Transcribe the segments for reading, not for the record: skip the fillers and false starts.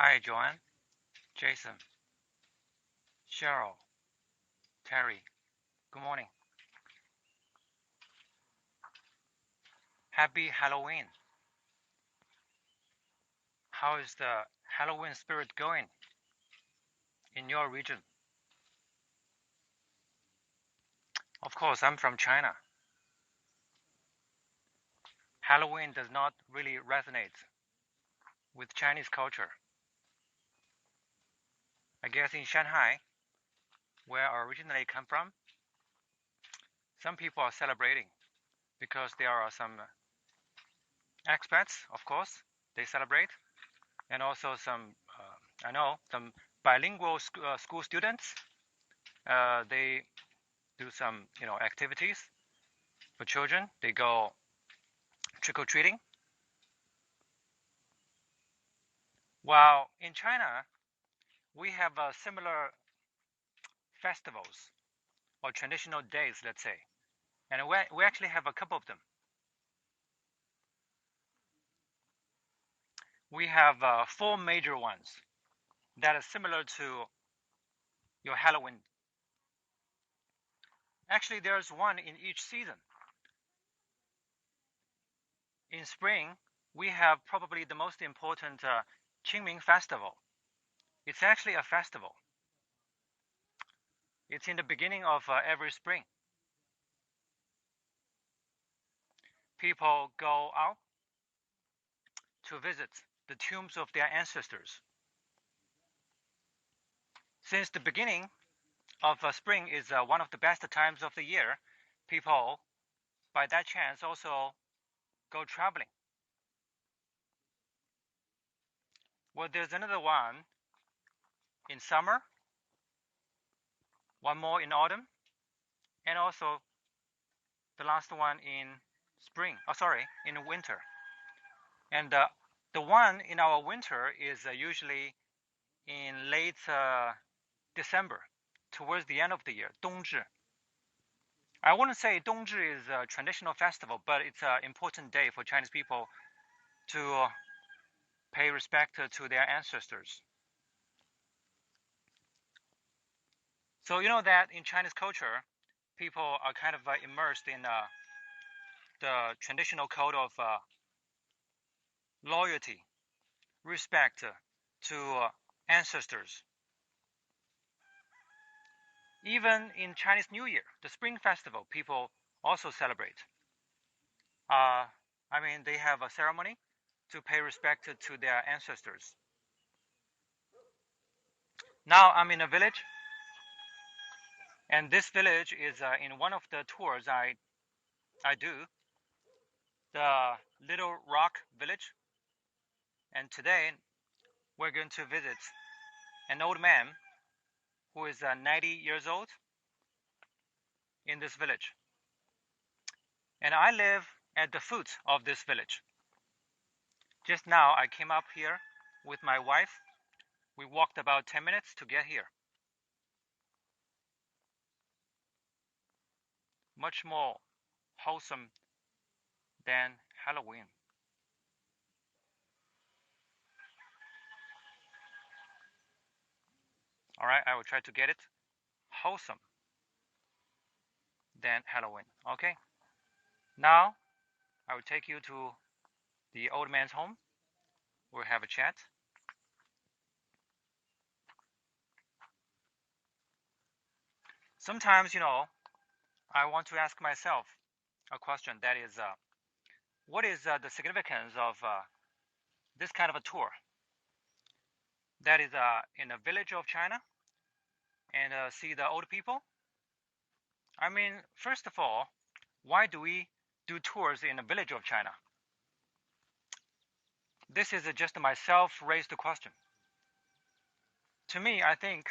Hi, Joanne, Jason, Cheryl, Terry. Good morning. Happy Halloween. How is the Halloween spirit going in your region? Of course, I'm from China. Halloween does not really resonate with Chinese culture. I guess in Shanghai, where I originally come from, some people are celebrating because there are some expats, of course, they celebrate, and also some, I know, some bilingual school students, they do some, activities for children. They go trick-or-treating. While in China, we have similar festivals or traditional days, let's say, and we actually have a couple of them. We have four major ones that are similar to your Halloween. Actually, there's one in each season. In spring, we have probably the most important Qingming festival. It's actually a festival. It's in the beginning of every spring. People go out to visit the tombs of their ancestors. Since the beginning of spring is one of the best times of the year, people, by that chance, also go traveling. Well, there's another one in summer, one more in autumn, and also the last one in spring. Oh, sorry, in winter. And the one in our winter is usually in late December, towards the end of the year, 冬至. I wouldn't say 冬至 is a traditional festival, but it's an important day for Chinese people to pay respect to their ancestors. So you know that in Chinese culture, people are kind of immersed in the traditional code of loyalty, respect to ancestors. Even in Chinese New Year, the Spring Festival, people also celebrate. They have a ceremony to pay respect to their ancestors. Now I'm in a village, and this village is in one of the tours I do, the Little Rock Village. And today we're going to visit an old man who is 90 years old in this village. And I live at the foot of this village. Just now I came up here with my wife. We walked about 10 minutes to get here. Much more wholesome than Halloween. All right, I will try to get it wholesome than Halloween. Okay. Now I will take you to the old man's home. We'll have a chat. Sometimes, I want to ask myself a question that is, what is the significance of this kind of a tour? That is in a village of China and see the old people. First of all, why do we do tours in a village of China? This is just my self-raised question. To me, I think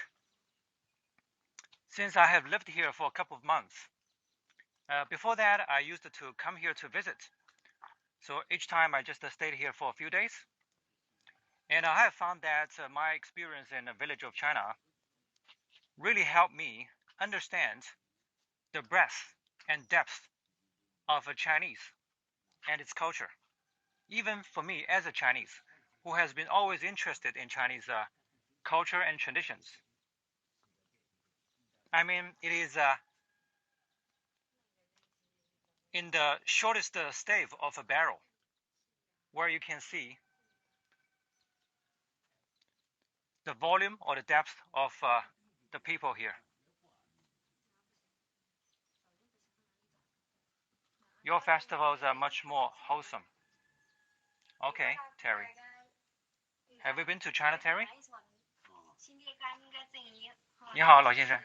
since I have lived here for a couple of months, before that I used to come here to visit. So each time I just stayed here for a few days. And I have found that my experience in the village of China really helped me understand the breadth and depth of Chinese and its culture, even for me as a Chinese. who has been always interested in Chinese culture and traditions. I mean, it is in the shortest stave of a barrel, where you can see the volume or the depth of the people here. Your festivals are much more wholesome. Okay, Terry. Have you been to China, Terry? 你好，老先生。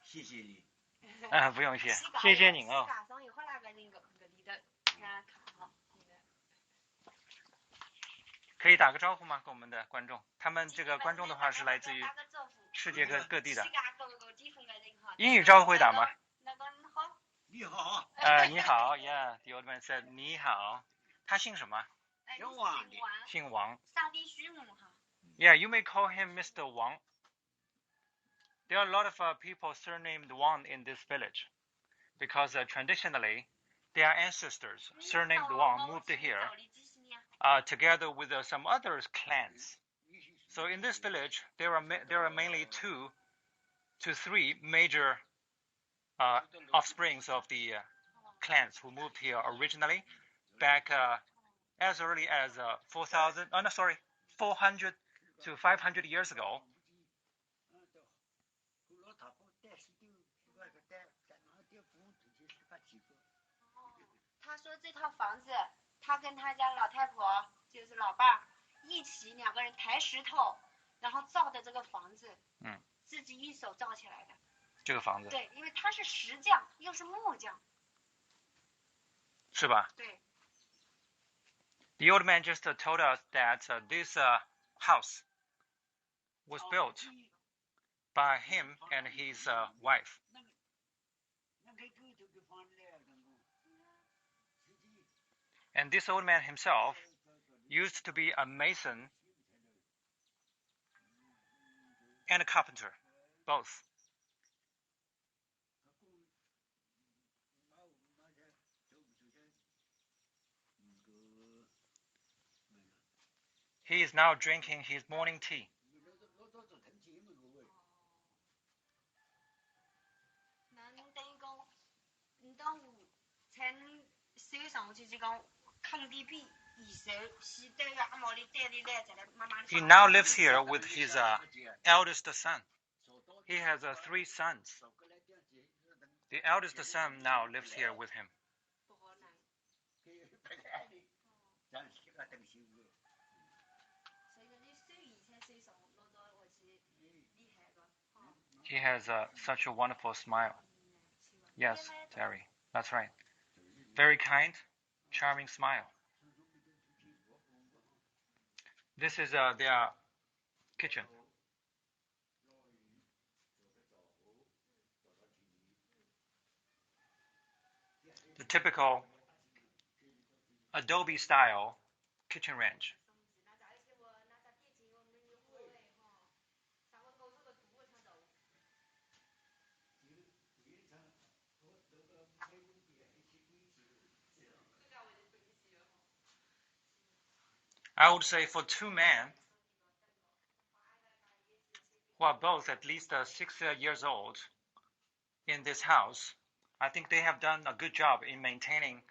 谢谢你。不用谢，谢谢您哦。可以打个招呼吗？跟我们的观众，他们这个观众的话是来自于世界各地的。英语招呼会打吗？你好。你好 ，Yeah, the old man said 你好。他姓什么？姓王。Yeah, you may call him Mr. Wang. There are a lot of people surnamed Wang in this village, because traditionally, their ancestors surnamed Wang moved here together with some other clans. So in this village, there are mainly 2 to 3 major offsprings of the clans who moved here originally, back as early as 400 to 500 years ago. 他说这套房子，他跟他家老太婆就是老伴儿一起2个人抬石头，然后造的这个房子，自己一手造起来的。这个房子。对，因为他是石匠，又是木匠。是吧？对。The old man just told us that this house was built by him and his wife. And this old man himself used to be a mason and a carpenter, both. He is now drinking his morning tea. He now lives here with his eldest son. He has 3 sons. The eldest son now lives here with him. He has such a wonderful smile. Yes, Terry, that's right. Very kind, charming smile. This is their kitchen. The typical adobe style kitchen range. I would say for 2 men who are both at least 6 years old in this house, I think they have done a good job in maintaining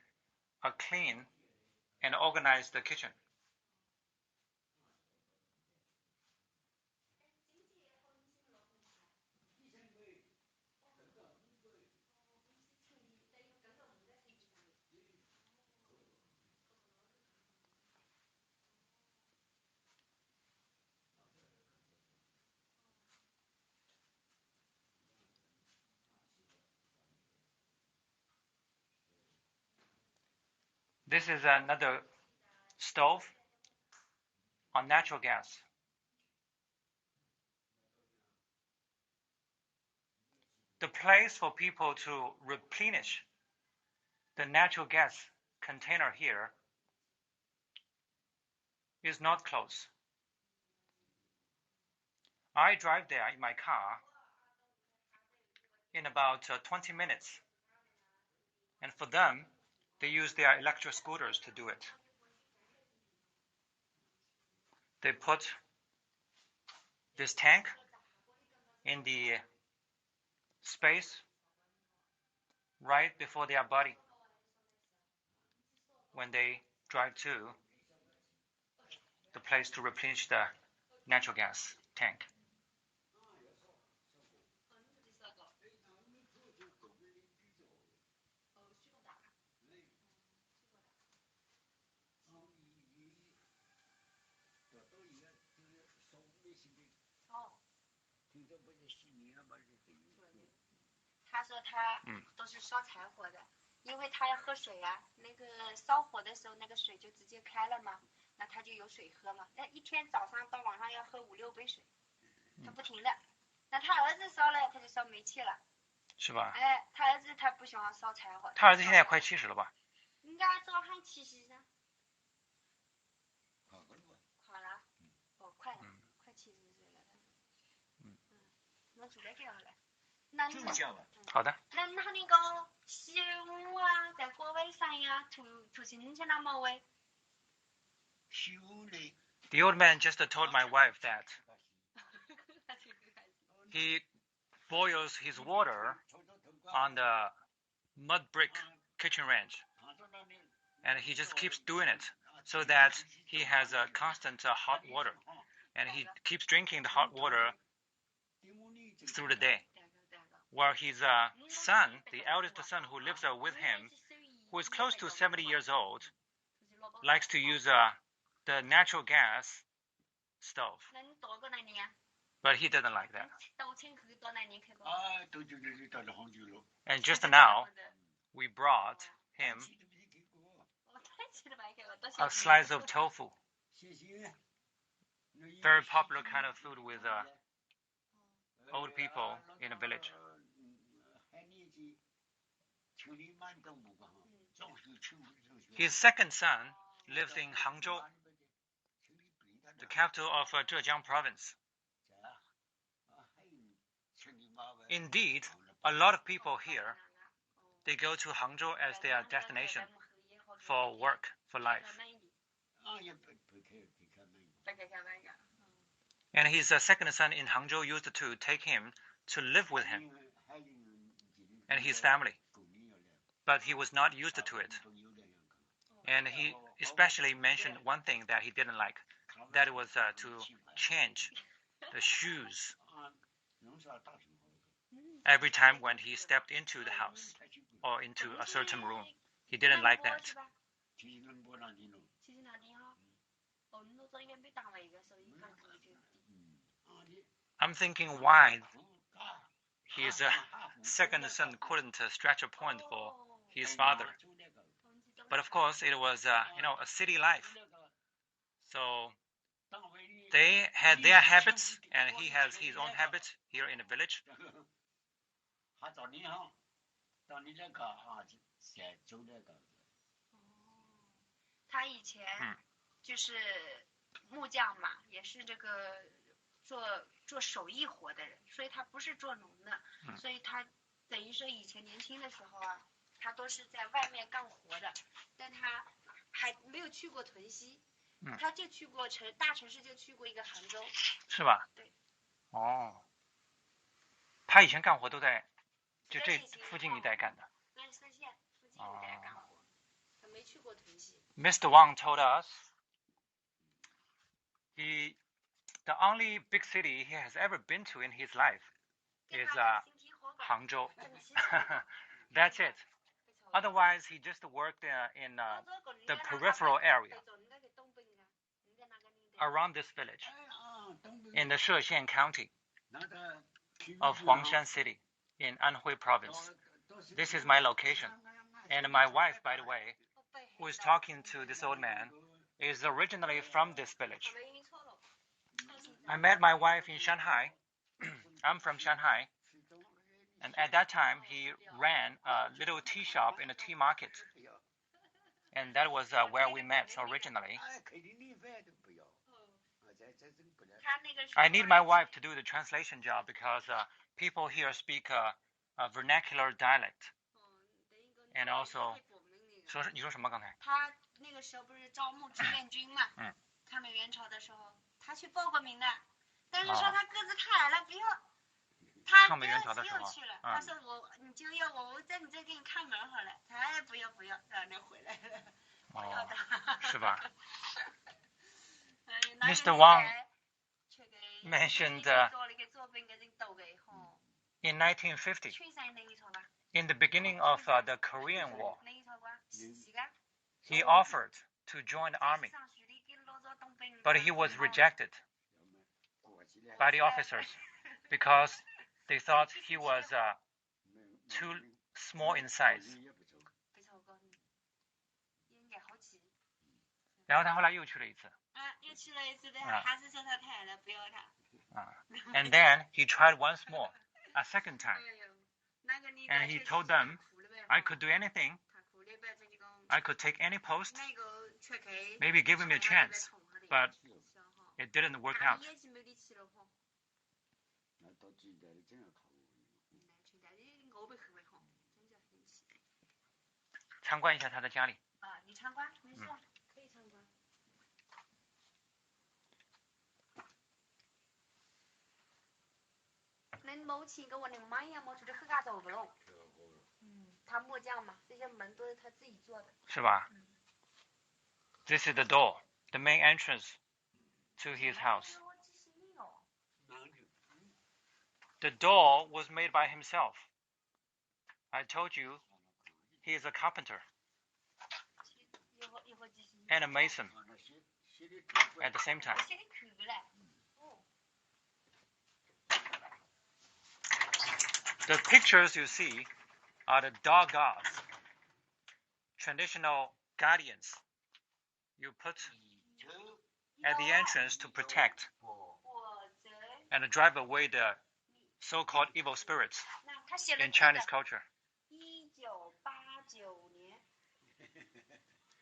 a clean and organized kitchen. This is another stove on natural gas. The place for people to replenish the natural gas container here is not close. I drive there in my car in about 20 minutes. And for them, they use their electric scooters to do it. they put this tank in the space right before their body when they drive to the place to replenish the natural gas tank.他说他都是烧柴火的，因为他要喝水啊，那个烧火的时候那个水就直接开了嘛，那他就有水喝嘛。那一天早上到晚上要喝5-6杯水，他不停的。那他儿子烧了，他就烧煤气了，是吧？哎，他儿子他不喜欢烧柴火。他儿子现在快70了吧？应该早上70呢。好了，哦，快了，快70岁了。我做得幾好咧？好的。那你講小啊，在國外生呀，土星去那麼位？The old man just told my wife that he boils his water on the mud brick kitchen range, and he just keeps doing it so that he has a constant hot water, and he keeps drinking the hot water through the day. While his son, the eldest son who lives with him, who is close to 70 years old, likes to use the natural gas stove. But he doesn't like that. And just now, we brought him a slice of tofu. Very popular kind of food with old people in a village. His second son lives in Hangzhou, the capital of Zhejiang province. Indeed, a lot of people here, they go to Hangzhou as their destination for work, for life. And his second son in Hangzhou used to take him to live with him and his family. But he was not used to it. And he especially mentioned one thing that he didn't like. That was to change the shoes every time when he stepped into the house or into a certain room. He didn't like that. I'm thinking why his second son couldn't stretch a point for his father. But of course, it was a city life. So they had their habits, and he has his own habits here in the village. He 以前就是木匠嘛，也是这个做手艺活的人，所以他不是做农的，所以他等于说以前年轻的时候啊，他都是在外面干活的，但他还没有去过屯溪，他就去过大城市，就去过一个杭州。是吧？对。哦。他以前干活都在就这附近一带干的。对，泗县附近一带干活，他没去过屯溪。Mr. Wang told us the only big city he has ever been to in his life is Hangzhou. That's it. Otherwise, he just worked in the peripheral area around this village in the Suzhou County of Huangshan City in Anhui province. This is my location. And my wife, by the way, who is talking to this old man, is originally from this village. I met my wife in Shanghai. I'm from Shanghai. And at that time, he ran a little tea shop in a tea market. And that was where we met originally. I need my wife to do the translation job because people here speak a vernacular dialect. And also, 你说什么刚才？他那个时候不是招募志愿军嘛？抗美援朝的时候，他去报过名的，但是说他个子太矮了，不要。他第二次又去了，他说你就要我在你这给你看门好了，哎不要，然后回来了，不要的，是吧？Mr. Wang mentioned in 1950, in the beginning of the Korean War, he offered to join the army, but he was rejected by the officers because they thought he was too small in size. 然后他后来又去了一次。又去了一次，还是说他太矮了，不要他。And then he tried once more, a second time. And he told them, I could do anything. I could take any post. Maybe give him a chance. But it didn't work out. 参观一下他的家里。你参观，没事，可以参观。恁冇钱给我恁买呀，冇出去喝咖走不喽？他木匠嘛，这些门都是他自己做的。是吧？This is the door, the main entrance to his house. The door was made by himself. I told you, he is a carpenter and a mason at the same time. The pictures you see are the dog gods, traditional guardians you put at the entrance to protect and drive away the so-called evil spirits in Chinese culture.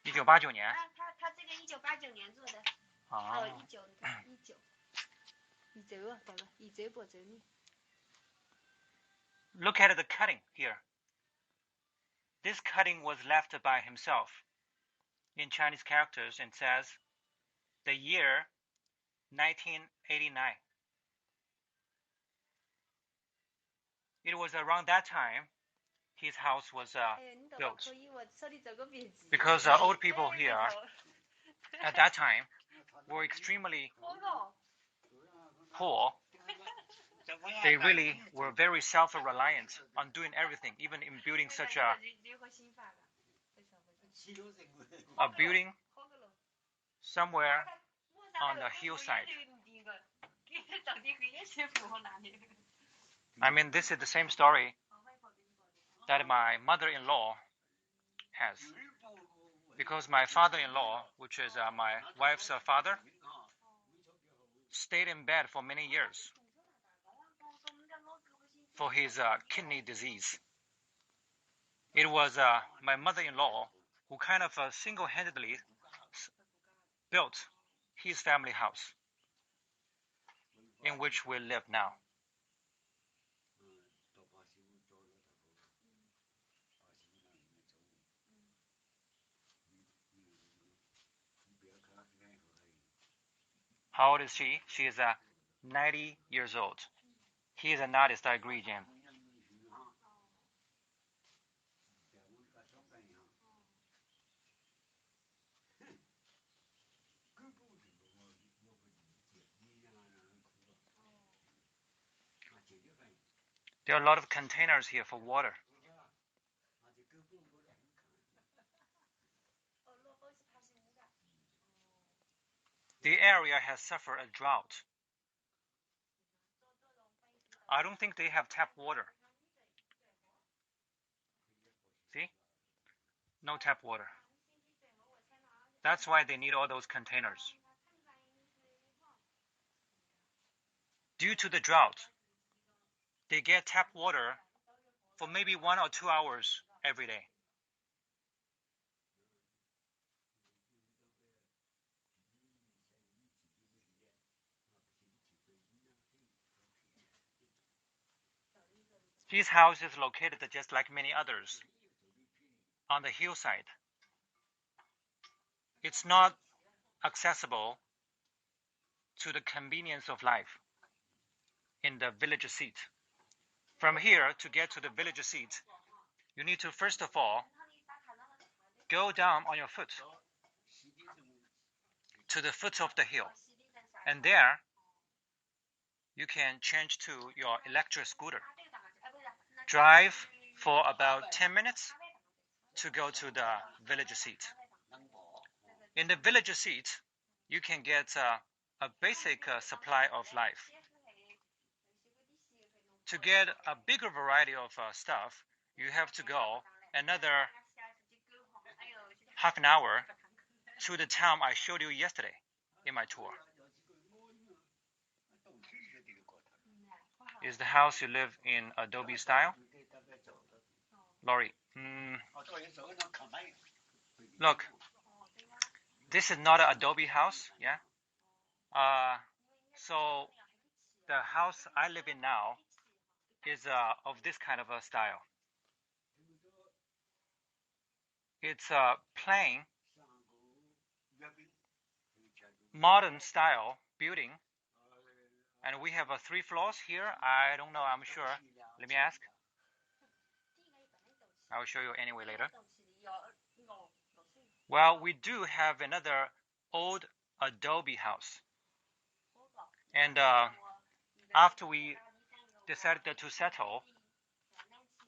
1989年。他这个1989年做的。19年。Look at the cutting here. This cutting was left by himself in Chinese characters and says the year 1989. It was around that time his house was built. Because old people here at that time were extremely poor. They really were very self-reliant on doing everything, even in building such a building somewhere on the hillside. I mean, this is the same story that my mother-in-law has. Because my father-in-law, which is my wife's father, stayed in bed for many years for his kidney disease. It was my mother-in-law who kind of single-handedly built his family house in which we live now. How old is she? She is 90 years old. He is an artist, I agree, Jim. There are a lot of containers here for water. The area has suffered a drought. I don't think they have tap water. See? No tap water. That's why they need all those containers. Due to the drought, they get tap water for maybe 1 or 2 hours every day. His house is located just like many others on the hillside. It's not accessible to the convenience of life in the village seat. From here, to get to the village seat, you need to first of all go down on your foot to the foot of the hill, and there you can change to your electric scooter. Drive for about 10 minutes to go to the village seat. In the village seat, you can get a basic supply of life. To get a bigger variety of stuff, you have to go another half an hour to the town I showed you yesterday in my tour. Is the house you live in adobe style? Laurie, look, this is not an adobe house, yeah? So the house I live in now is of this kind of a style. It's a plain, modern style building, and we have 3 floors here. I don't know, I'm sure. Let me ask. I will show you anyway later. Well, we do have another old adobe house. And after we decided to settle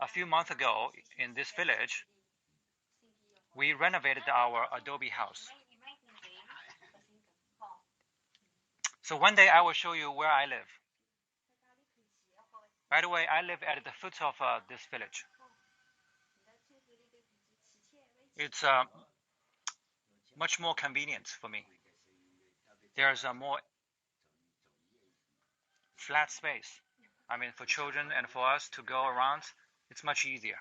a few months ago in this village, we renovated our adobe house. So one day I will show you where I live. By the way, I live at the foot of this village. It's much more convenient for me. There's a more flat space. I mean, for children and for us to go around, it's much easier.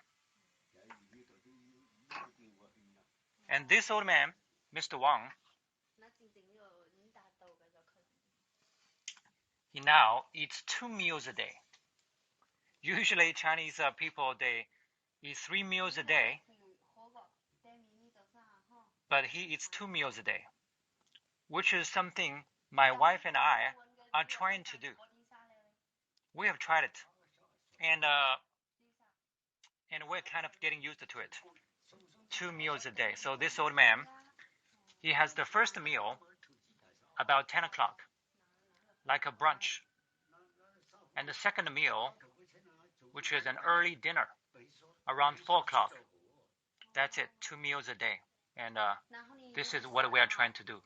And this old man, Mr. Wang, he now eats 2 meals a day. Usually Chinese people, they eat 3 meals a day, but he eats 2 meals a day, which is something my wife and I are trying to do. We have tried it, and we're kind of getting used to it. 2 meals a day. So this old man, he has the first meal about 10 o'clock, like a brunch, and the second meal, which is an early dinner, around 4 o'clock. That's it, 2 meals a day. And this is what we are trying to do.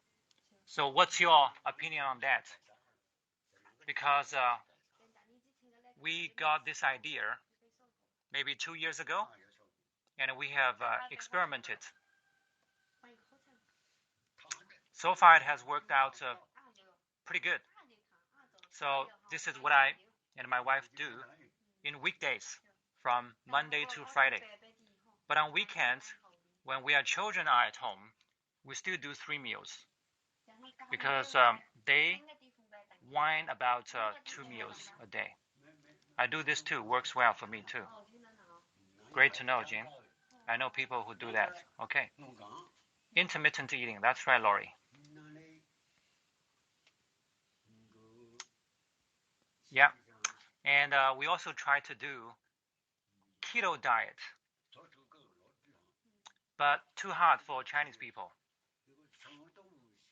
So what's your opinion on that? Because we got this idea maybe 2 years ago, and we have experimented. So far it has worked out pretty good. So this is what I and my wife do in weekdays from Monday to Friday. But on weekends, when our children are at home, we still do 3 meals because they whine about 2 meals a day. I do this too, works well for me too. Great to know, Jim. I know people who do that. Okay. Intermittent eating, that's right, Laurie. Yeah. And we also try to do keto diet, but too hard for Chinese people.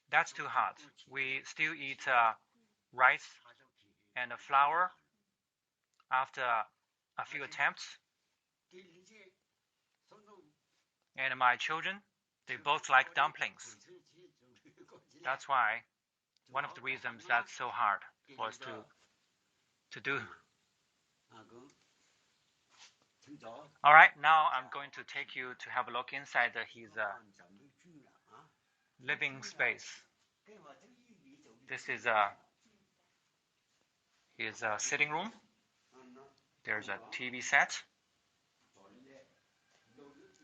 That's too hard. We still eat rice and flour after a few attempts. And my children, they both like dumplings. That's why one of the reasons that's so hard for us to do. All right, now I'm going to take you to have a look inside his living space. This is his sitting room. There's a TV set.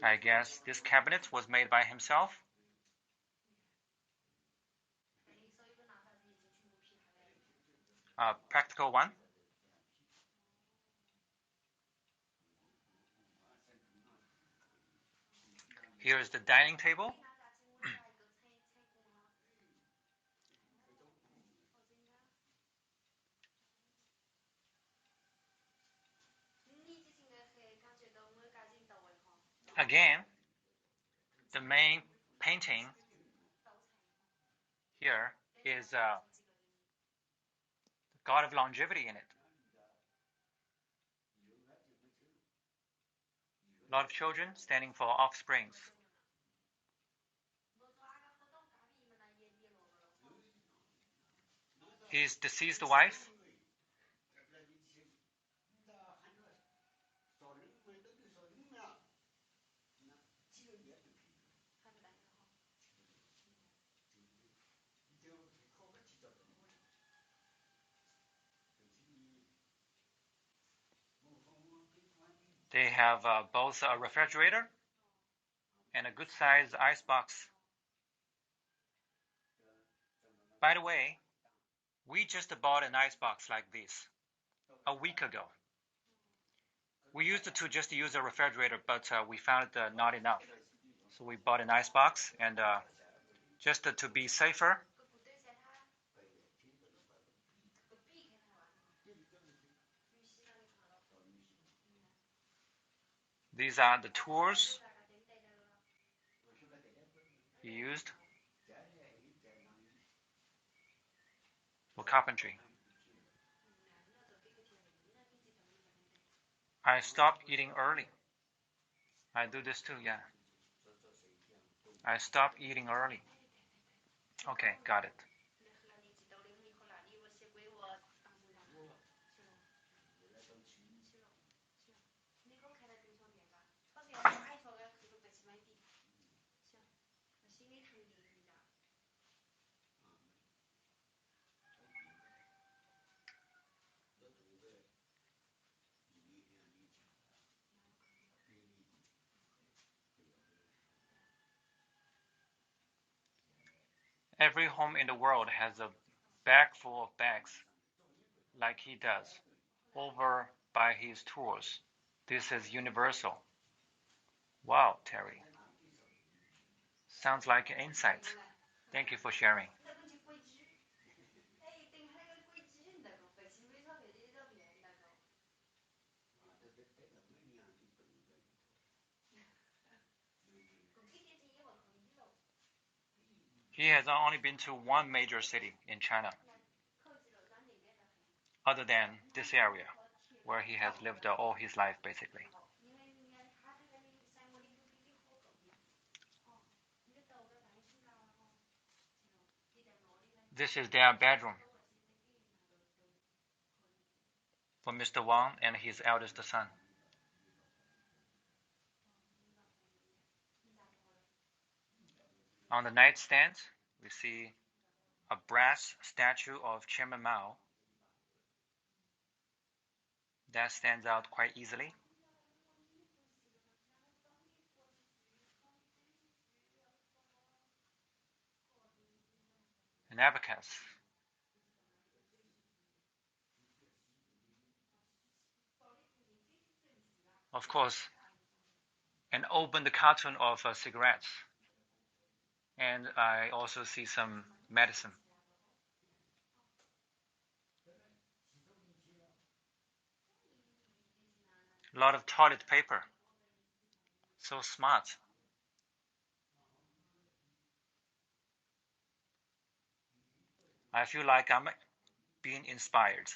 I guess this cabinet was made by himself. A practical one. Here's the dining table. Again, the main painting here is the god of longevity in it. A lot of children standing for offsprings. His deceased wife. They have both a refrigerator and a good sized icebox. By the way, we just bought an icebox like this a week ago. We used to just use a refrigerator, but we found it not enough. So we bought an icebox, and just to be safer, these are the tools he used for carpentry. I stopped eating early. I do this too, yeah. I stopped eating early. Okay, got it. Every home in the world has a bag full of bags, like he does, over by his tools. This is universal. Wow, Terry. Sounds like an insight. Thank you for sharing. He has only been to one major city in China, other than this area, where he has lived all his life, basically. This is their bedroom for Mr. Wang and his eldest son. On the nightstand, we see a brass statue of Chairman Mao. That stands out quite easily. An abacus. Of course, an opened carton of cigarettes. And I also see some medicine. A lot of toilet paper. So smart. I feel like I'm being inspired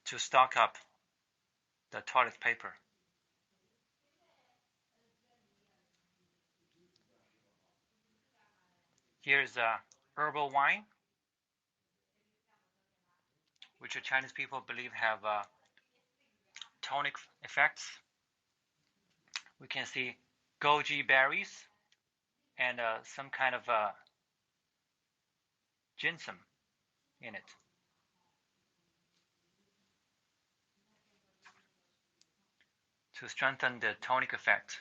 to stock up the toilet paper. Here's herbal wine, which the Chinese people believe have tonic effects. We can see goji berries and some kind of ginseng in it. To strengthen the tonic effect.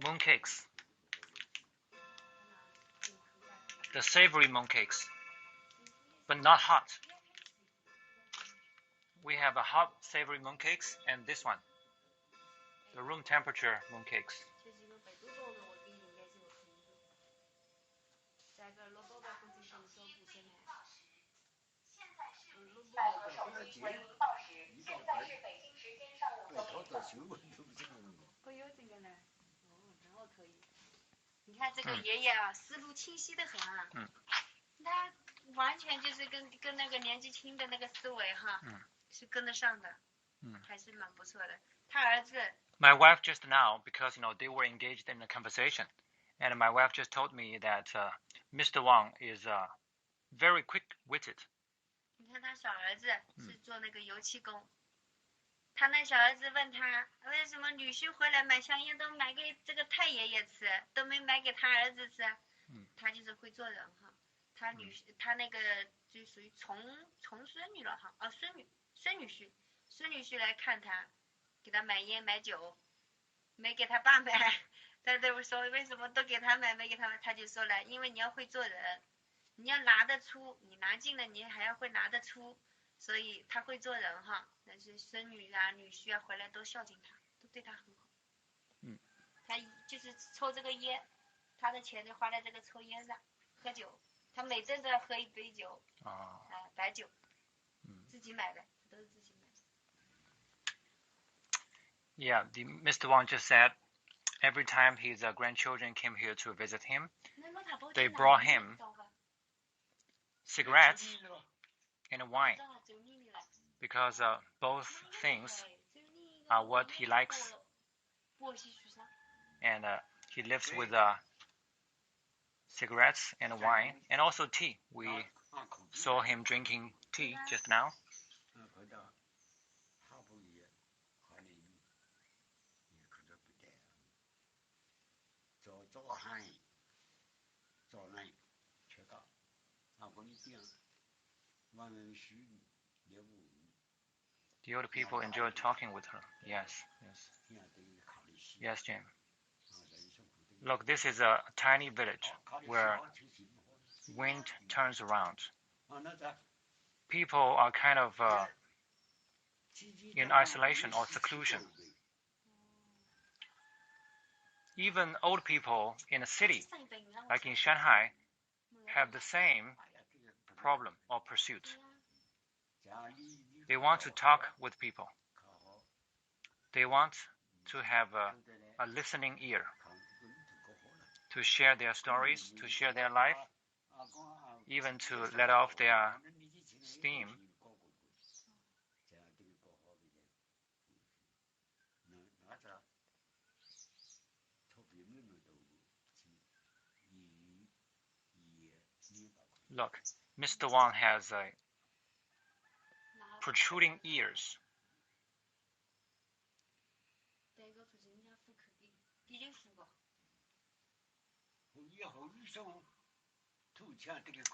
Mooncakes. The savory mooncakes, but not hot. We have a hot savory mooncakes and this one, the room temperature mooncakes.你看这个爷爷啊，思路清晰的很啊。他完全就是跟那个年纪轻的那个思维哈，是跟得上的。还是蛮不错的。他儿子。My wife just now, because they were engaged in a conversation, and my wife just told me that Mr. Wang is very quick-witted. 你看他小儿子是做那个油漆工。他那小儿子问他，为什么女婿回来买香烟都买给这个太爷爷吃，都没买给他儿子吃？他就是会做人哈。他那个就属于从孙女了哈，孙女婿来看他，给他买烟买酒，没给他爸买。他都说为什么都给他买没给他买？他就说了，因为你要会做人，你要拿得出，你拿进了你还要会拿得出。所以他会做人哈，但是孙女啊、女婿啊回来都孝敬他，都对他很好。他就是抽这个烟，他的钱就花在这个抽烟上，喝酒，他每阵都要喝一杯酒，白酒，自己买的，都是自己买的。Yeah, Mr. Wang just said every time his grandchildren came here to visit him, they brought him cigarettes and wine, because both things are what he likes, and he lives with cigarettes and wine, and also tea. We saw him drinking tea just now. The older people enjoy talking with her. Yes. Yes, Jim. Look, this is a tiny village where wind turns around. People are kind of in isolation or seclusion. Even old people in a city, like in Shanghai, have the same problem or pursuit. They want to talk with people. They want to have a listening ear, to share their stories, to share their life, even to let off their steam. Look, Mr. Wang has protruding ears.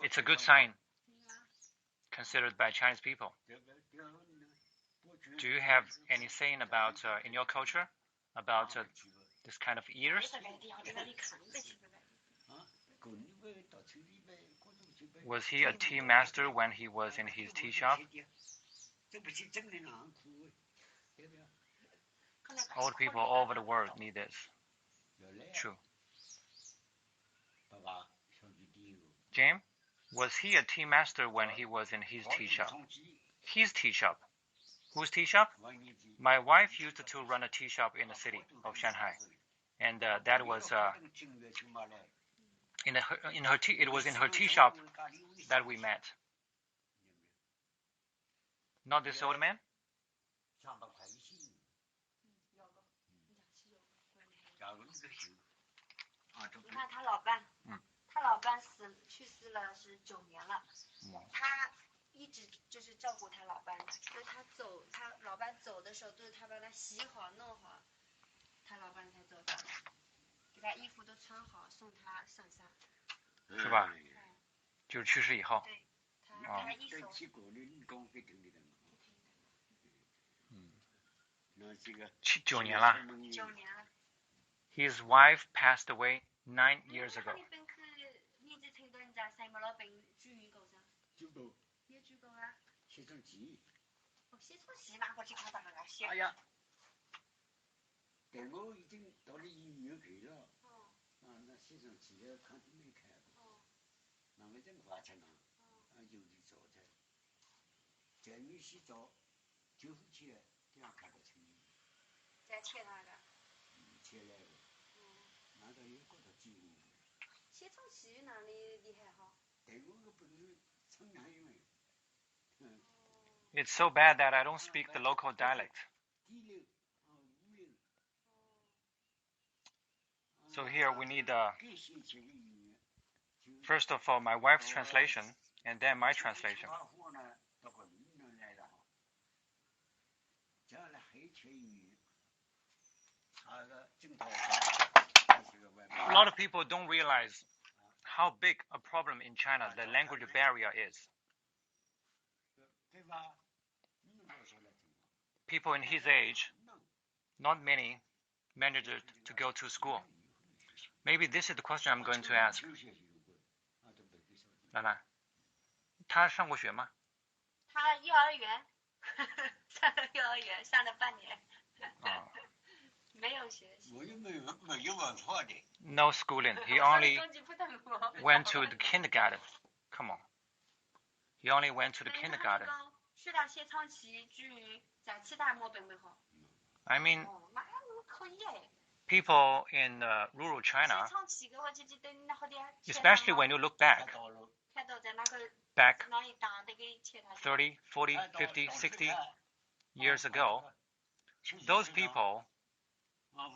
It's a good sign considered by Chinese people. Do you have any saying about in your culture about this kind of ears? Was he a tea master when he was in his tea shop? Old people all over the world need this. True. James, was he a tea master when he was in his tea shop? His tea shop. Whose tea shop? My wife used to run a tea shop in the city of Shanghai, and that was it was in her tea shop that we met. Not this old man? 你看他老伴，他老伴去世了是9年了，他一直就是照顾他老伴的，就是他老伴走的时候都是他把他洗好弄好，他老伴才走的，给他衣服都穿好送他上山。是吧？就是去世以后。对，他一手。9年了。9年了。His wife passed away 9 years ago. 哎呀，但我已经到了医院去了。那先生去了，看都没开。那么真花钱了，有的早的，在你洗澡，9分起来，这样看得清。在切那个。切来了。那个有高头记录。写成器那里厉害哈。对我不是成年人。It's so bad that I don't speak the local dialect. So here we need, first of all, my wife's translation, and then my translation. A lot of people don't realize how big a problem in China the language barrier is. People in his age, not many, managed to go to school. Maybe this is the question I'm going to ask. 兰兰，他上过学吗？他幼儿园，上了幼儿园，上了半年。没有学习。没有文化的。No schooling. He only went to the kindergarten. Come on. He only went to the kindergarten. I mean, people in rural China, especially when you look back 30, 40, 50, 60 years ago, those people,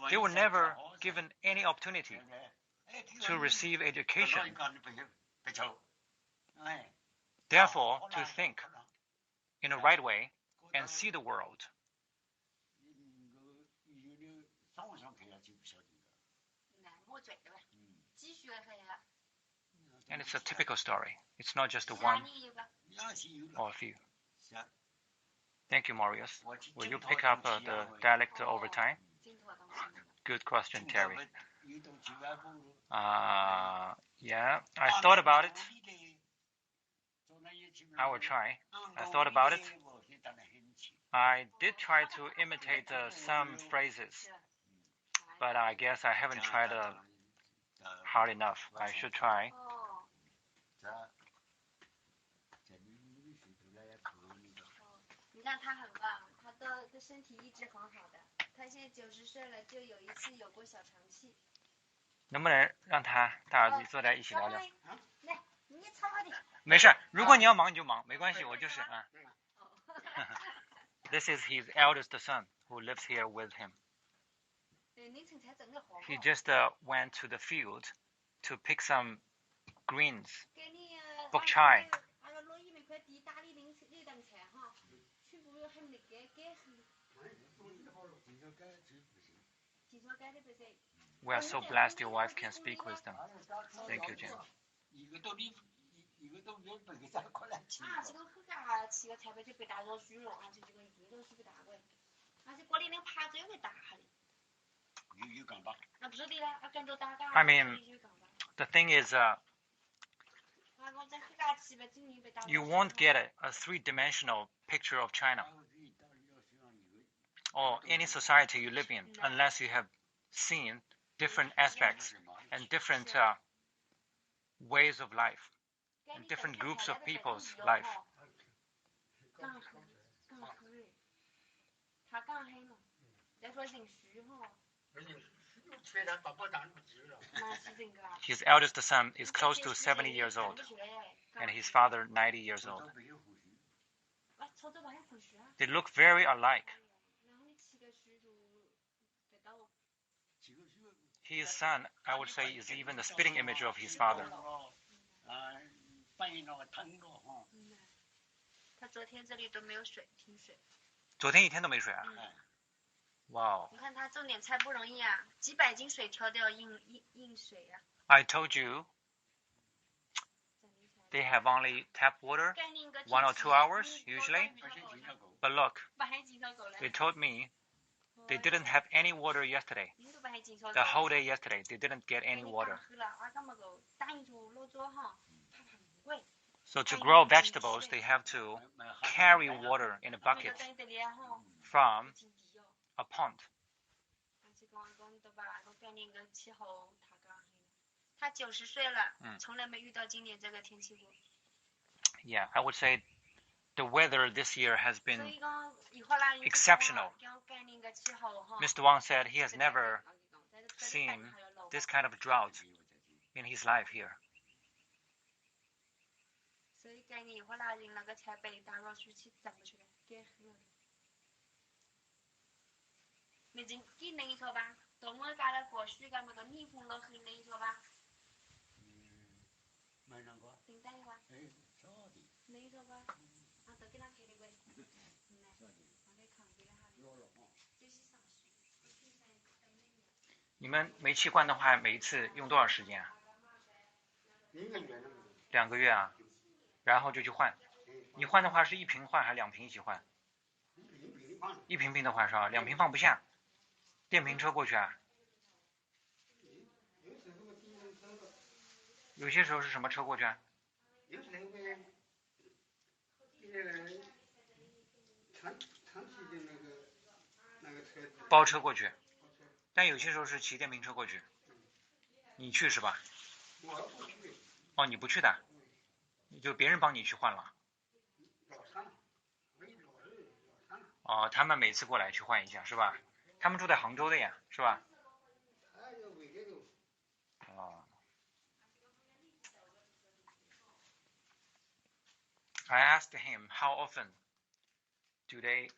they were never given any opportunity to receive education. Therefore, to think in a right way and see the world. And it's a typical story. It's not just one or a few. Thank you, Marius. Will you pick up the dialect over time? Good question, Terry. Yeah, I thought about it. I will try. I thought about it. I did try to imitate some phrases, but I guess I haven't tried hard enough. I should try. 你看他很棒，他的身体一直很好的。他现在90岁了，就有一次有过小肠气。能不能让他大儿子坐在一起聊聊？来，你吵我的。没事，如果你要忙你就忙，没关系，我就是啊。This is his eldest son who lives here with him. He just went to the field to pick some greens, bok choy. We are so blessed your wife can speak with them. Thank you, Jim. I mean, the thing is, you won't get a three-dimensional picture of China or any society you live in unless you have seen different aspects and different ways of life and different groups of people's life. His eldest son is close to 70 years old, and his father 90 years old. They look very alike. His son, I would say, is even the spitting image of his father. 他昨天这里都没有水，停水。昨天一天都没水啊？哇哦！你看他种点菜不容易啊，几百斤水挑都要硬水啊。I told you they have only tap water 1 or 2 hours usually. But look, they told me they didn't have any water yesterday. The whole day yesterday, they didn't get any water. So to grow vegetables, they have to carry water in a bucket from a pond. Yeah, I would say the weather this year has been exceptional. Mr. Wang said he has never seen this kind of drought in his life here.你们煤气罐的话，每一次用多少时间啊？2个月啊，然后就去换。你换的话是1瓶换还是2瓶一起换？1瓶瓶的话是吧？2瓶放不下，电瓶车过去啊。有些时候是什么车过去啊？包车过去，但有些时候是骑电瓶车过去。你去是吧？哦，你不去的，就别人帮你去换了。哦，他们每次过来去换一下是吧？他们住在杭州的呀，是吧？哦。I asked him how often do they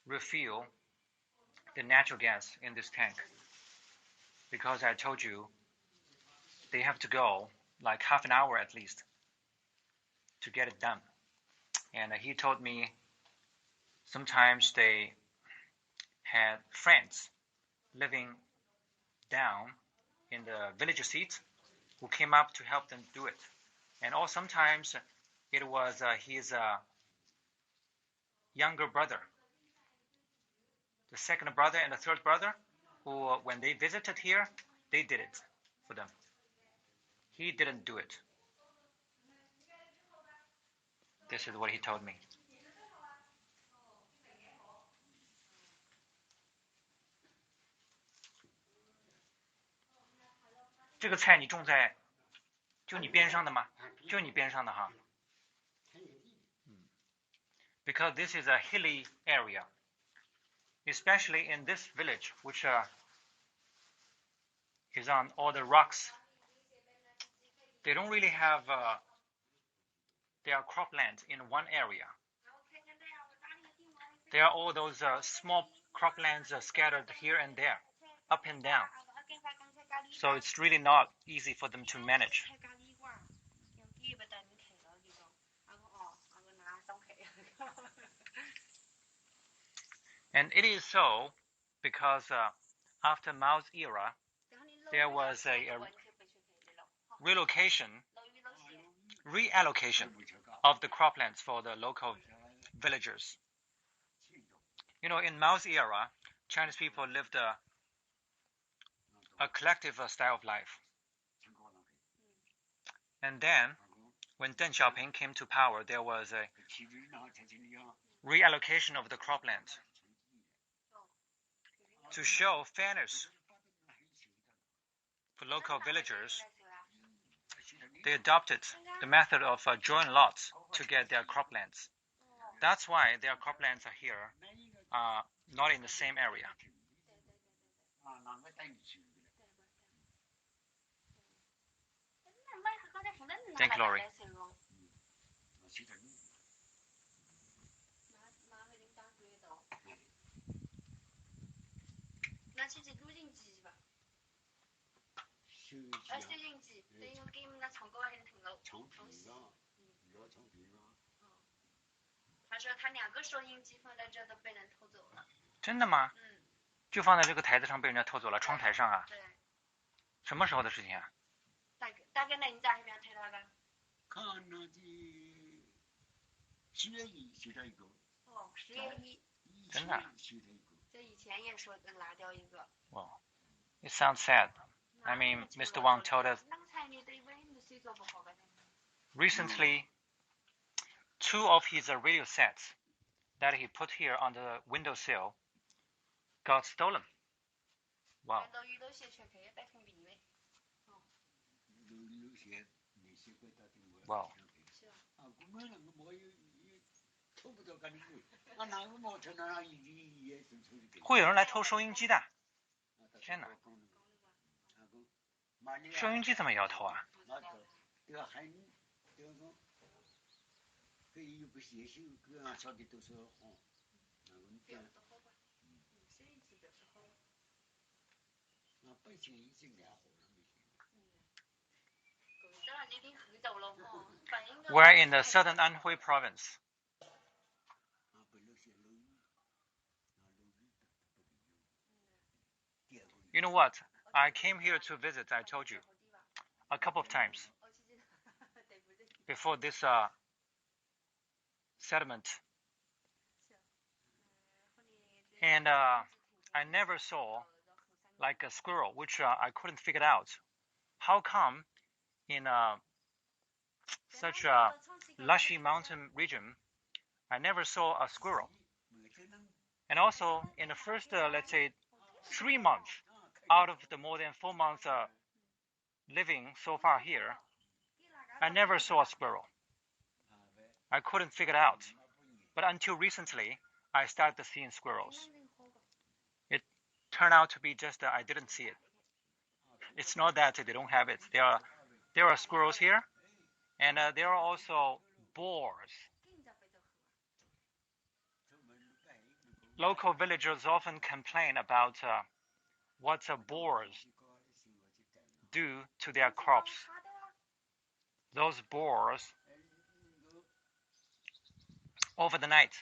refill the natural gas in this tank, because I told you they have to go like half an hour at least to get it done. And he told me sometimes they had friends living down in the village seat who came up to help them do it. And or sometimes it was his younger brother, the second brother and the third brother, who when they visited here, they did it for them. He didn't do it. This is what he told me. 这个菜你种在就你边上的吗？就你边上的哈。Because this is a hilly area, especially in this village, which is on all the rocks. They don't really have their cropland in one area. There are all those small croplands scattered here and there, up and down. So it's really not easy for them to manage. And it is so because after Mao's era, there was a reallocation of the croplands for the local villagers. You know, in Mao's era, Chinese people lived a collective style of life. And then, when Deng Xiaoping came to power, there was a reallocation of the croplands to show fairness for local villagers. They adopted the method of joint lots to get their croplands. That's why their croplands are here, not in the same area. Thank you, Laurie. "真的吗？就放在这个台子上被人家偷走了，窗台上啊？什么时候的事情啊？大概那你在那边推他的？看那的10月1修了一个。哦，10月1。真的？这以前也说拿掉一个。Well, it sounds sad. I mean, Mr. Wang told us recently 2 of his radio sets that he put here on the windowsill got stolen. Wow. Wow. 会有人来偷收音机的？天哪！收音机怎么也要偷啊？We're in the southern Anhui province. You know what? I came here to visit, I told you, a couple of times before this settlement. And I never saw like a squirrel, which I couldn't figure out. How come in such a lushy mountain region, I never saw a squirrel? And also, in the first, let's say, 3 months out of the more than 4 months living so far here, I never saw a squirrel. I couldn't figure it out. But until recently, I started seeing squirrels. It turned out to be just I didn't see it. It's not that they don't have it. There are squirrels here, and there are also boars. Local villagers often complain about what boars do to their crops. Those boars over the night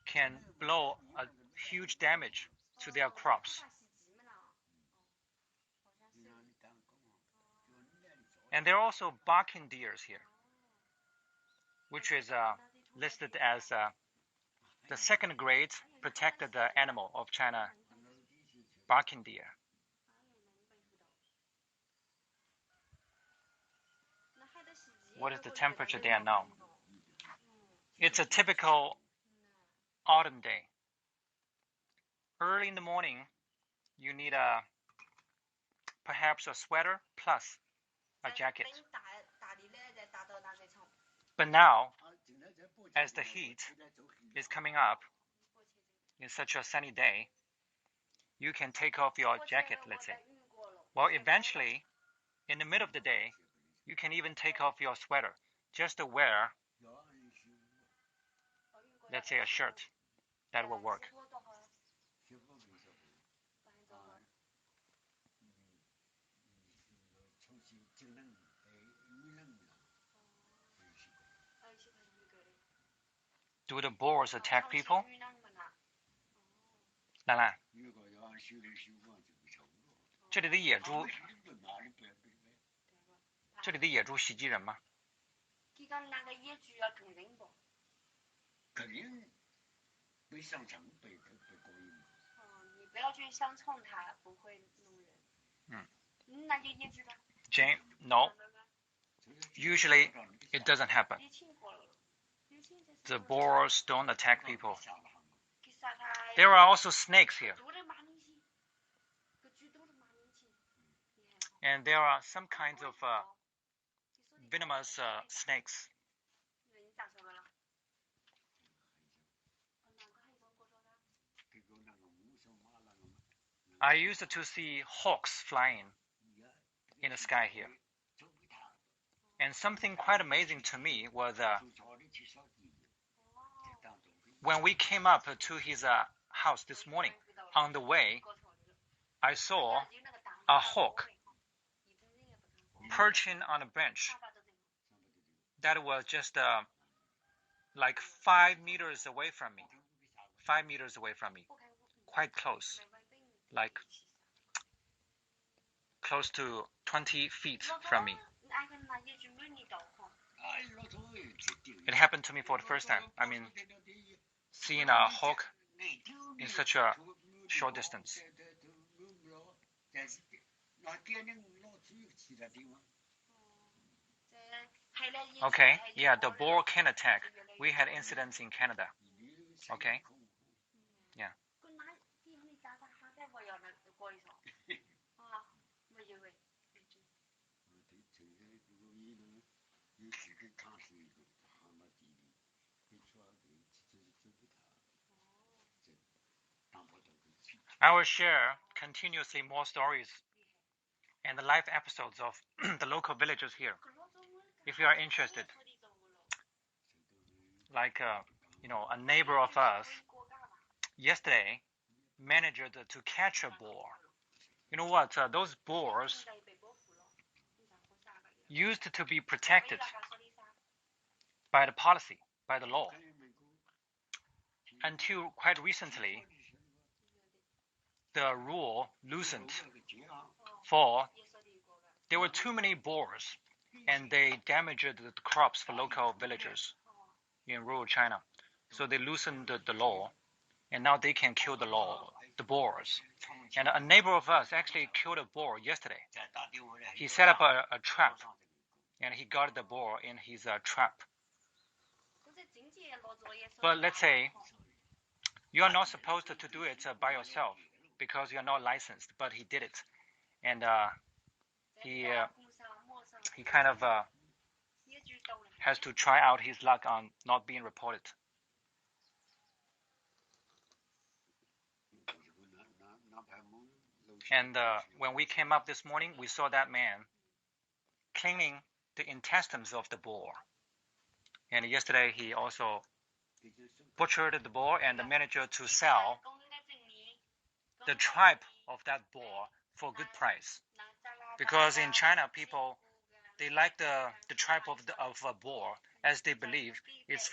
can blow a huge damage to their crops. And there are also barking deers here, which is listed as the second grade protected animal of China, barking deer. What is the temperature there now? It's a typical autumn day. Early in the morning, you need perhaps a sweater plus a jacket. But now, as the heat is coming up in such a sunny day, you can take off your jacket, let's say. Well, eventually, in the middle of the day, you can even take off your sweater just to wear, let's say, a shirt. That will work. Do the boars attack people? 兰兰，这里的野猪袭击人吗？肯定被上墙被过瘾。你不要去相冲它，不会弄人。那就野猪吧。Jane, no. Usually, it doesn't happen. The boars don't attack people. There are also snakes here. And there are some kinds of venomous snakes. I used to see hawks flying in the sky here. And something quite amazing to me was when we came up to his house this morning, on the way, I saw a hawk perching on a bench that was just like 5 meters away from me. 5 meters away from me. Quite close. Like close to 20 feet from me. It happened to me for the first time. I mean, seeing a hawk in such a short distance. Okay, yeah, the boar can attack. We had incidents in Canada. Okay, yeah. I will share continuously more stories and the live episodes of the local villagers here, if you are interested. Like, a neighbor of us yesterday managed to catch a boar. You know what? Those boars used to be protected by the policy, by the law, until quite recently, the rule loosened for there were too many boars and they damaged the crops for local villagers in rural China. So they loosened the law and now they can kill the boars. And a neighbor of us actually killed a boar yesterday. He set up a trap and he got the boar in his trap. But let's say you are not supposed to do it by yourself because you are not licensed, but he did it. And he kind of has to try out his luck on not being reported. And when we came up this morning, we saw that man cleaning the intestines of the boar. And yesterday he also butchered the boar and managed to sell the tripe of that boar for a good price. Because in China, people, they like the tripe of a boar, as they believe it's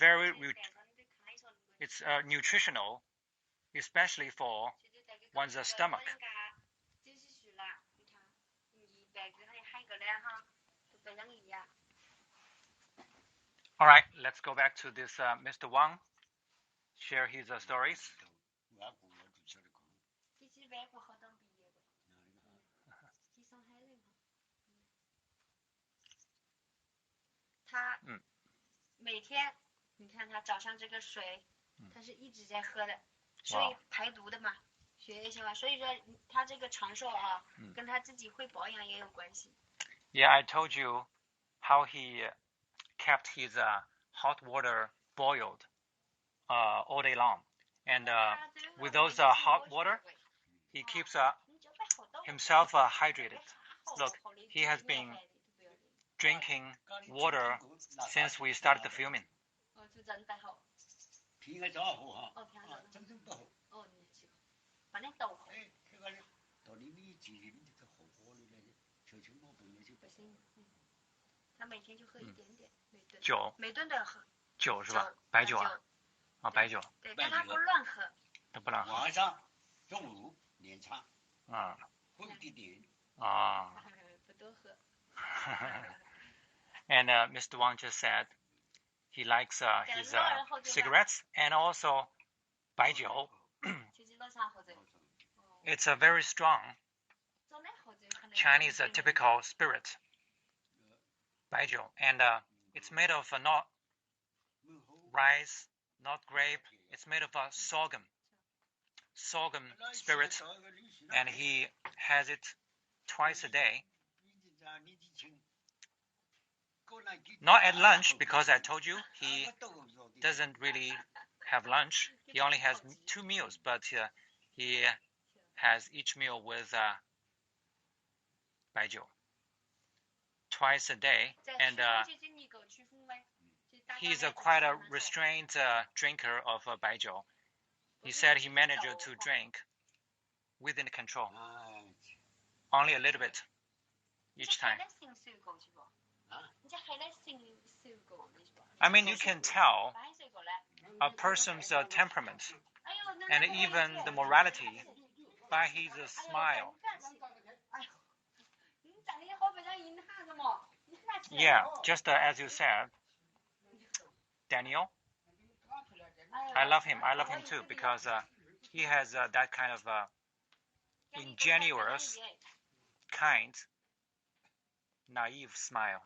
nutritional, especially for one's stomach. All right, let's go back to this Mr. Wang, share his stories. Yeah, I told you how he kept his hot water boiled all day long. And with those hot water, he keeps himself hydrated. Look, he has been drinking water since we started the filming.酒是吧？白酒啊，白酒。对，但他不乱喝。他不乱喝。晚上、中午连茶。啊。不一点。啊。不多喝。And Mr. Wang just said he likes his cigarettes and also 白酒. It's a very strong Chinese typical spirit, 白酒, and it's made of not rice, not grape. It's made of sorghum spirit, and he has it twice a day. Not at lunch, because I told you he doesn't really have lunch. He only has 2 meals, but he has each meal with 白酒 twice a day, and he's quite a restrained drinker of 白酒. He said he managed to drink within control, only a little bit each time. I mean, you can tell a person's temperament and even the morality by his smile. Yeah, just as you said, Daniel. I love him. I love him too because he has that kind of ingenuous, kind, naive smile.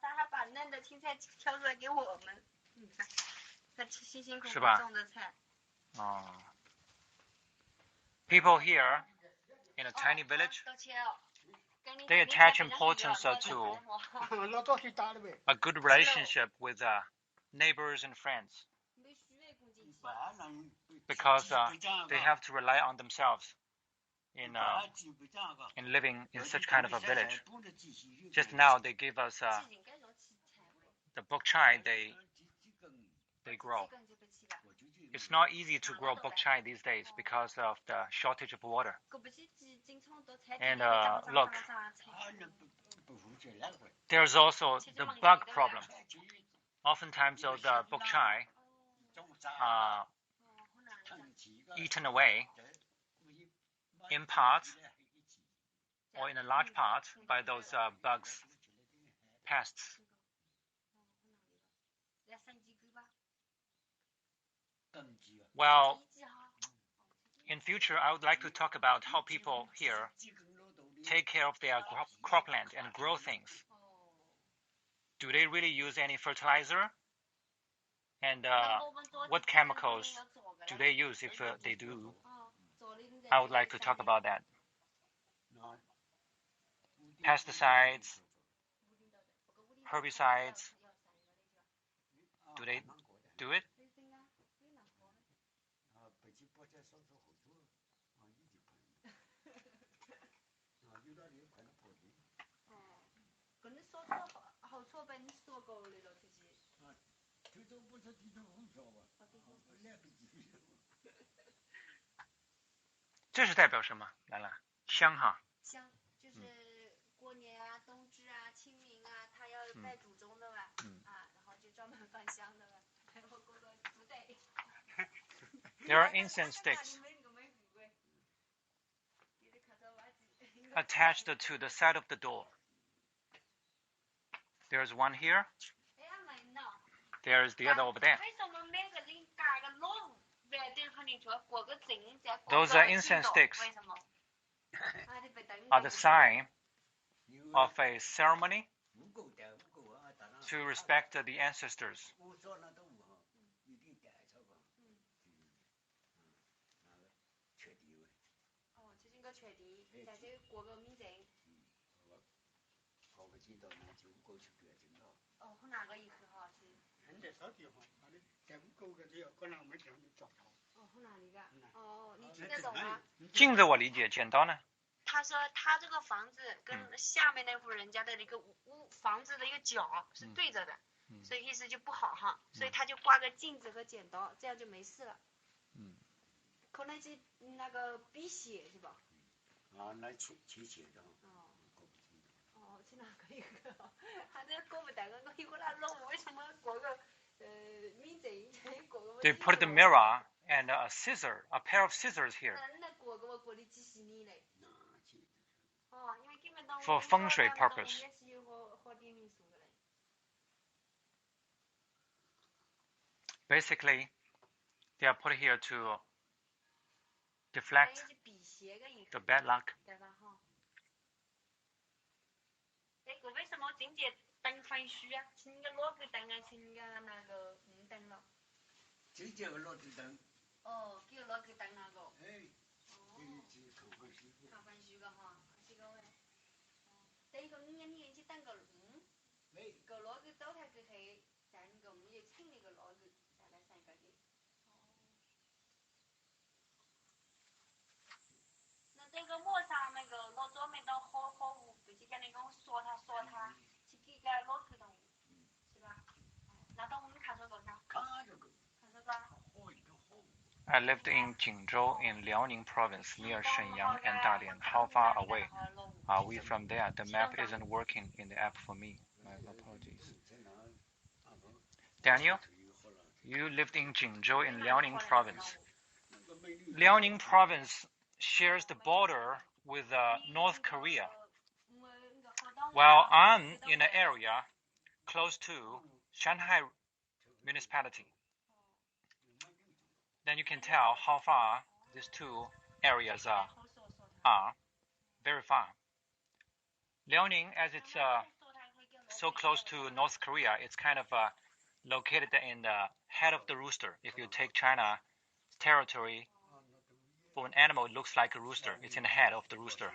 他还把嫩的青菜挑出来给我们，他辛辛苦苦种的菜。People here in a tiny village, they attach importance to a good relationship with neighbors and friends because they have to rely on themselves in living in such kind of a village. Just now they give us the bok choy they grow. It's not easy to grow bok choy these days because of the shortage of water. And look, there's also the bug problem. Oftentimes the bok choy are eaten away in part or in a large part by those bugs, pests. Well, in future, I would like to talk about how people here take care of their cropland and grow things. Do they really use any fertilizer? And what chemicals do they use if they do? I would like to talk about that. Pesticides, herbicides, do they do it?这是代表什么？兰兰，香哈。香就是过年啊、冬至啊、清明啊，他要拜祖宗的吧？然后就专门放香的吧。我过个不对。There are incense sticks attached to the side of the door. There's one here. There's the other over there. Those incense sticks are the sign of a ceremony to respect the ancestors.镜子我理解，剪刀呢？他说他这个房子跟下面那户人家的一个房子的一个角是对着的，所以意思就不好哈，所以他就挂个镜子和剪刀，这样就没事了。可能是那个辟邪是吧？来去邪的。去哪个一个？他这过不得个，我一会儿弄，为什么过个民贼过个？They put the mirror and a pair of scissors here. For feng shui purpose. Basically, they are put here to deflect the bad luck. 为什么整节灯翻虚啊？请个落个灯啊，请个那个灯了。这叫个落个灯。叫落个灯那个。看翻虚个哈，这个喂。这个你去等个个落个倒台个黑，在那个也请那个落个再来上个的。那这个陌上那个落桌面的好物，不是跟那个说他，去给个落头的，是吧？那到我们看这个啥？看这个。看这个。I lived in Jingzhou in Liaoning province near Shenyang and Dalian. How far away are we from there? The map isn't working in the app for me. My apologies. Daniel, you lived in Jingzhou in Liaoning province. Liaoning province shares the border with North Korea. While I'm in an area close to Shanghai municipality. Then you can tell how far these two areas are very far. Liaoning, as it's so close to North Korea, it's kind of located in the head of the rooster. If you take China territory, for an animal, it looks like a rooster. It's in the head of the rooster.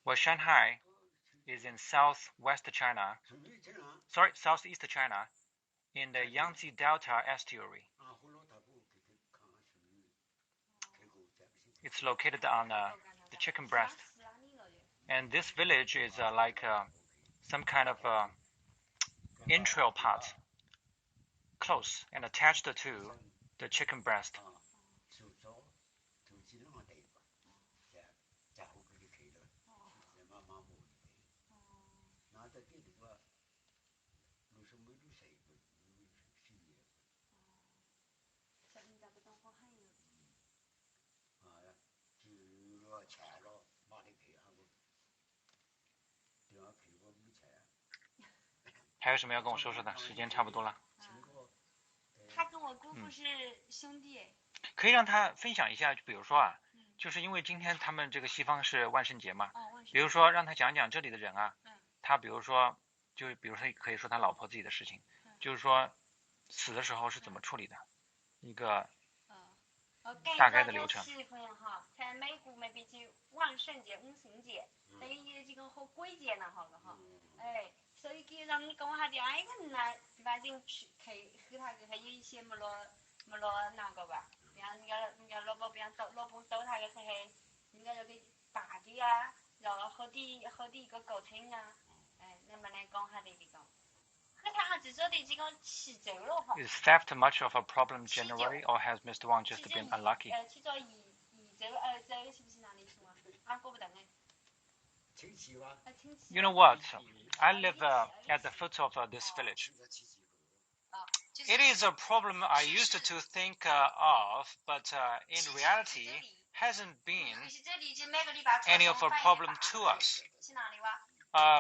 Well, Shanghai is in southeast China, in the Yangtze Delta estuary. It's located on the chicken breast. And this village is like some kind of entrail part, close and attached to the chicken breast.还有什么要跟我说说的？时间差不多了。他跟我姑父是兄弟。可以让他分享一下，就比如说啊，就是因为今天他们这个西方是万圣节嘛，比如说让他讲讲这里的人啊，他比如说可以说他老婆自己的事情，就是说死的时候是怎么处理的，一个大概的流程。在美國咪變住萬聖節、五旬節，等於這個好鬼節嗱，好嘅嗬。所以叫讓你講下啲，哎個嗱，反正佢他嘅有一些冇攞那個吧，比方人家老婆兜他嘅係，人家有啲大啲啊，然後好啲一個過程啊，你咪嚟講下啲啲講。Is theft much of a problem generally, or has Mr. Wang just been unlucky? You know what? I live at the foot of this village. It is a problem I used to think of, but in reality, hasn't been any of a problem to us.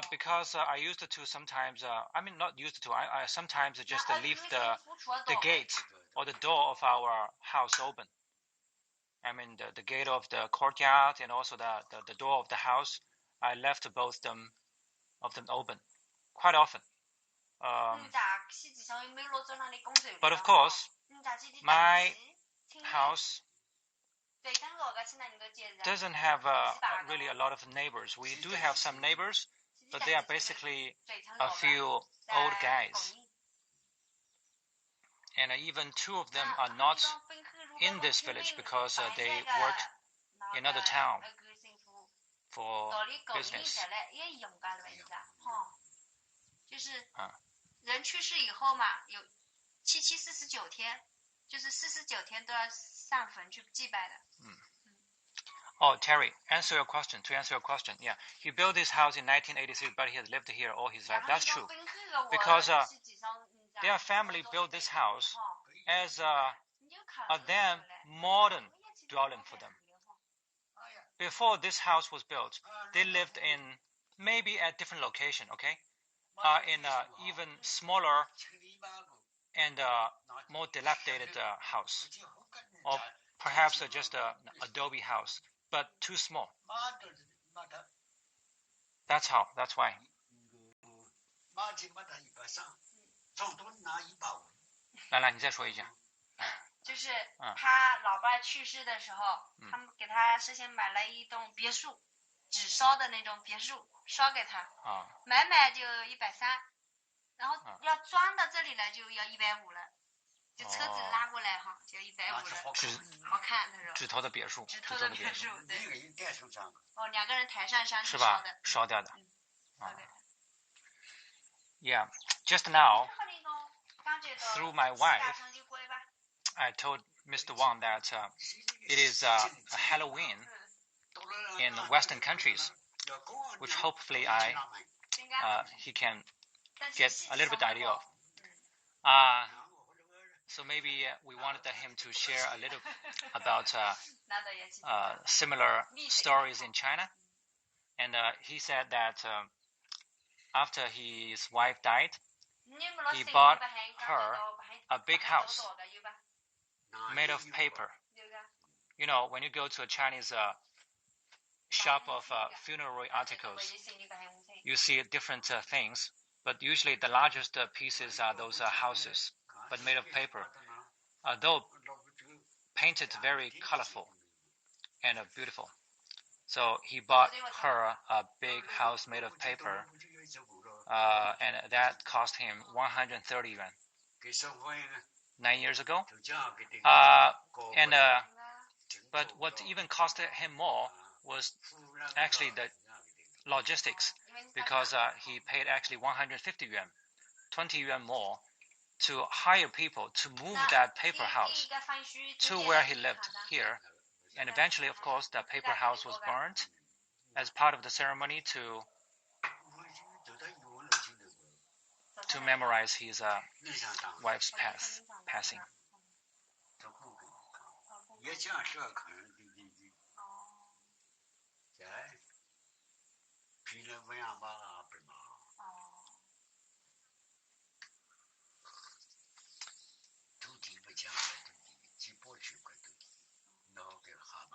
Because I used to sometimes, not used to, I sometimes just leave the gate or the door of our house open. I mean, the gate of the courtyard and also the door of the house, I left both of them open quite often. But of course, my house doesn't have really a lot of neighbors. We do have some neighbors, but they are basically a few old guys. And even two of them are not in this village because they work in another town for business. 就是人去世以后嘛，有749天，就是49天都要上坟去祭拜的。Oh, Terry, to answer your question, yeah. He built this house in 1983, but he has lived here all his life. That's true. Because their family built this house as a then modern dwelling for them. Before this house was built, they lived in maybe a different location, okay? In an even smaller and more dilapidated house. Or perhaps just an adobe house. But too small. That's why. 来，你再说一下。就是他老爸去世的时候，他们给他事先买了一栋别墅，纸烧的那种别墅，烧给他。买就130，然后要装到这里来就要150了。就车子拉过来哈，就要150了，好看那种。指头的别墅，对。2个人抬上山是吧？烧掉的。Yeah, just now, through my wife, I told Mr. Wang that it is Halloween in Western countries, which hopefully he can get a little bit idea of. So maybe we wanted him to share a little about similar stories in China. And he said that after his wife died, he bought her a big house made of paper. You know, when you go to a Chinese shop of funerary articles, you see different things, but usually the largest pieces are those houses, but made of paper, though painted very colorful and beautiful. So he bought her a big house made of paper, and that cost him 130 yuan. 9 years ago. But what even cost him more was actually the logistics, because he paid actually 150 yuan, 20 yuan more, to hire people to move that paper house to where he lived here. And eventually, of course, the paper house was burnt as part of the ceremony to memorize his wife's passing.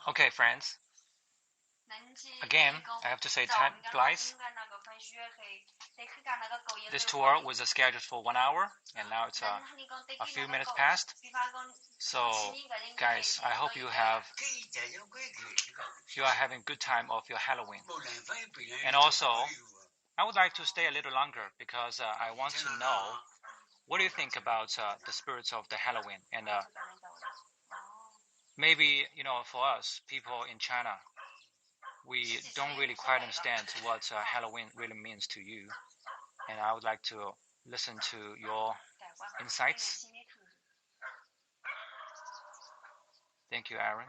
Okay, friends. Again, I have to say time flies. This tour was scheduled for 1 hour, and now it's a few minutes past. So, guys, I hope you are having a good time of your Halloween. And also, I would like to stay a little longer because I want to know what do you think about the spirits of the Halloween. And maybe, for us, people in China, we don't really quite understand what Halloween really means to you. And I would like to listen to your insights. Thank you, Aaron.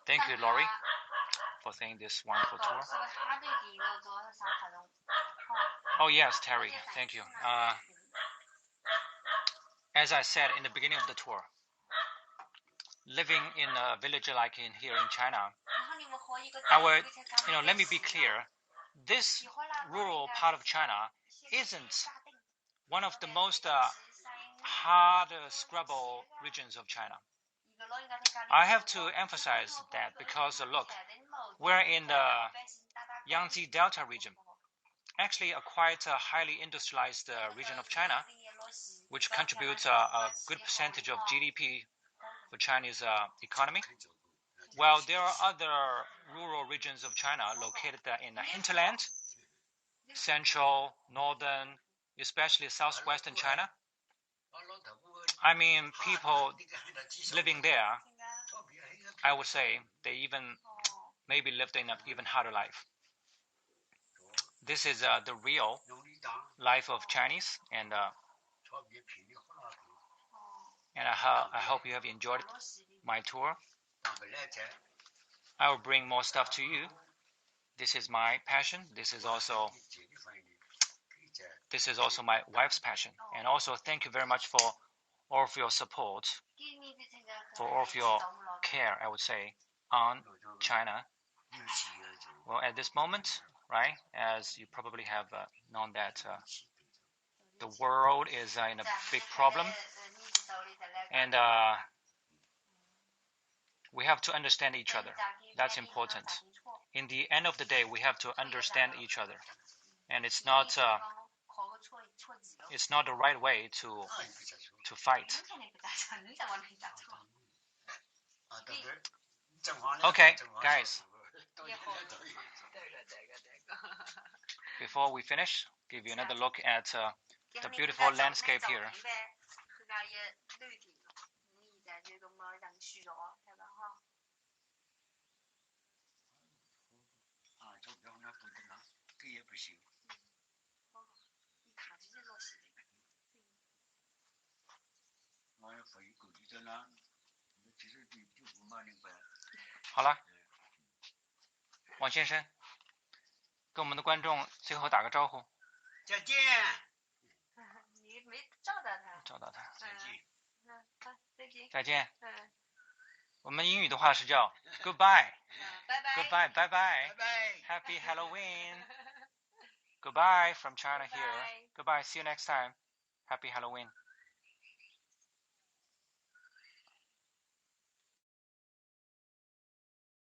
Thank you, Laurie, for saying this wonderful tour. Oh, yes, Terry. Thank you. As I said in the beginning of the tour, living in a village like here in China, let me be clear. This rural part of China isn't one of the most hard scrabble regions of China. I have to emphasize that because, look, we're in the Yangtze Delta region, actually a quite highly industrialized region of China, which contributes a good percentage of GDP for Chinese economy. While there are other rural regions of China located in the hinterland, central, northern, especially southwestern China. I mean, people living there, I would say, they even maybe lived in an even harder life. This is the real life of Chinese, and I hope you have enjoyed my tour. I will bring more stuff to you. This is my passion. This is also my wife's passion. And also, thank you very much for all of your support, for all of your care, I would say, on China. Well, at this moment, right, as you probably have known that the world is in a big problem, and we have to understand each other. That's important. In the end of the day, we have to understand each other, and it's not the right way to fight. Okay, guys. Before we finish, give you another look at the beautiful landscape here.好了，王先生，跟我们的观众最后打个招呼。再见。你没照到他。照到他。再见。好，再见。再见。我们英语的话是叫 goodbye。拜拜。Goodbye，拜拜。拜拜。Happy Halloween。Goodbye from China Goodbye. here. Goodbye. See you next time. Happy Halloween.